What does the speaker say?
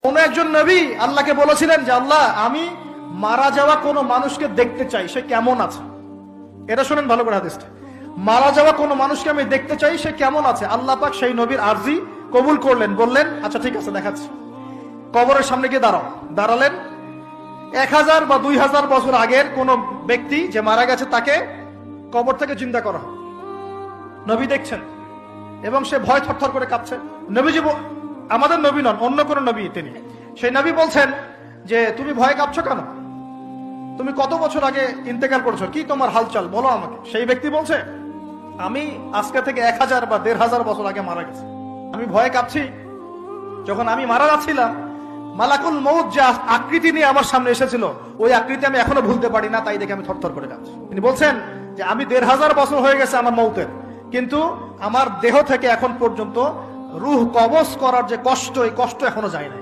কোন একজন নবী আল্লাহকে বলেছিলেন যে আল্লাহ আমি মারা যাওয়া কোনো মানুষকে দেখতে চাই, সে কেমন আছে। এটা শুনেন ভালো করে হাদিসটা, মারা যাওয়া কোনো মানুষকে আমি দেখতে চাই, সে কেমন আছে। আল্লাহ পাক সেই নবীর আরজি কবুল করলেন, বললেন আচ্ছা ঠিক আছে দেখাচ্ছি। কবরের সামনে গিয়ে দাঁড়ালেন। 1000 বা 2000 বছর আগের কোন ব্যক্তি যে মারা গেছে তাকে কবর থেকে জিন্দা করা হয়। নবী দেখছেন এবং সে ভয় থরথর করে কাঁপছে। নবীজি আমাদের নবী নন, অন্য কোন নবী তিনি। সেই নবী বলছেন যে তুমি ভয়ে কাঁপছো কেন, তুমি কত বছর আগে ইন্তেকাল করেছো, কি তোমার হালচাল বলো আমাকে। সেই ব্যক্তি বলছে আমি আজকে থেকে 1000 বা 1500 বছর আগে মারা গেছি। আমি ভয়ে কাঁপছি, যখন আমি মারা যাচ্ছিলাম মালাকুল মউত যে আকৃতি নিয়ে আমার সামনে এসেছিল, ওই আকৃতি আমি এখনো ভুলতে পারি না, তাই দেখে আমি থরথর করে কাঁপছি। তিনি বলছেন যে আমি 1500 বছর হয়ে গেছে আমার মউতের, কিন্তু আমার দেহ থেকে এখন পর্যন্ত রূহ কবজ করার যে কষ্ট, এই কষ্ট এখনো যায় নাই।